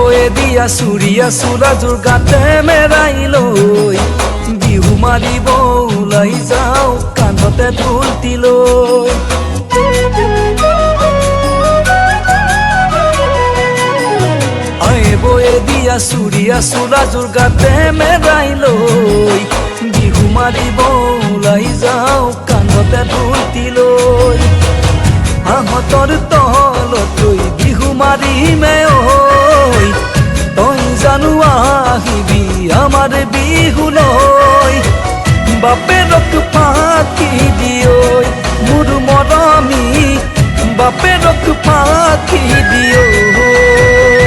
বয়ে দিয়া চুৰিয়া চোলাযোৰ গাতে মেৰাই লৈ বিহু মাৰিব ওলাই যাওঁ কান্ধতে ঢোলটি লৈ বয়ে দিয়া চুৰিয়া চোলাযোৰ গাতে মেৰাই লৈ বিহু মাৰিব ওলাই যাওঁ কান্ধতে ঢোলটি লৈ আহঁতৰ তলত লৈ বিহু মাৰিমে ঐ তই জানো আহিবি আমাৰ বিহুলৈ বাপেৰক ফাঁকি দিয়ৈ মোৰ মৰমী বাপেৰক ফাঁকি দিয়ৈ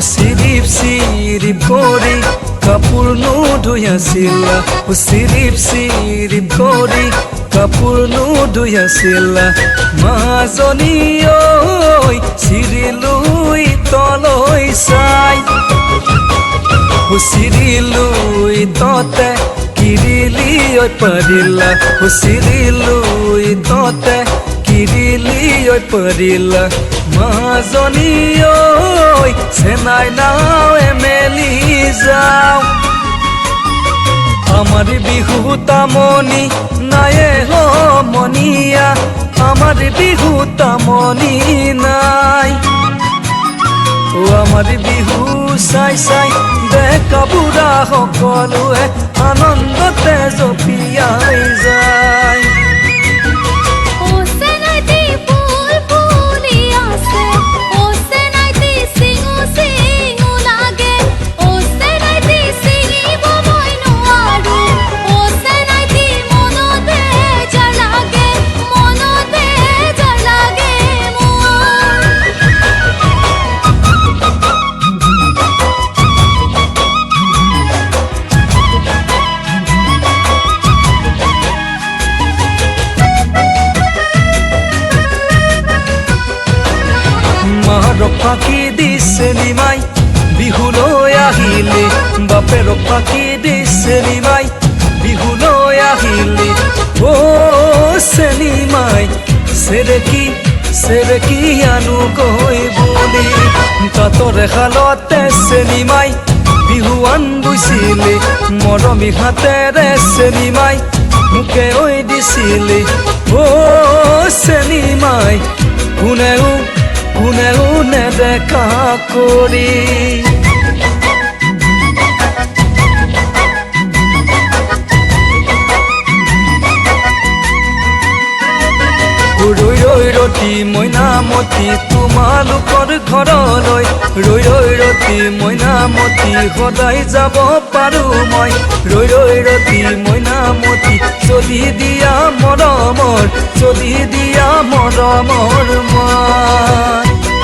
সিৰিপ কৰি কাপোৰ নুধুই আছিলা সিৰিপ কৰি কাপোৰ নুধুই আছিলা মাজনী ঐ চিৰিলৈ তলৈ চাই চিৰিলৈ ততে কিৰিলি ঐ পাৰিলা চিৰিলৈ ততে কিৰিলি ঐ পাৰিলা মাজনী ঐ চেনাই নাও এমেলি যাও আমার বিহু তামনি নায়ে মনিয়া আমার বিহু তামনি নাই ও আমার বিহু চাই চাই ডেকা বুঢ়া সকলোৱে আনন্দতে জপিয়াই যায় ফাঁকি দিছে নিমাই বিহুলৈ আহিলে বাপেৰক ফাঁকি দিছে নিমাই বিহুলৈ আহিলে ও চেনিমাই চেৰেকি আনো গৈ বুলি কাতৰে শালতে চেনিমাই বিহুৱান বৈছিলে মৰমী হাতেৰে চেনিমাই মোকে ঐ দিছিলে ও চেনিমাই কোনেও নেদেখা কৰি ৰৈ ৰৈ ৰতি মইনামতি তোমালোকৰ ঘৰলৈ ৰৈ ৰৈ ৰতি মইনামতি সদায় যাব পাৰোঁ মই ৰৈ ৰৈ ৰতি মইনামতি যদি দিয়া মৰমৰ মই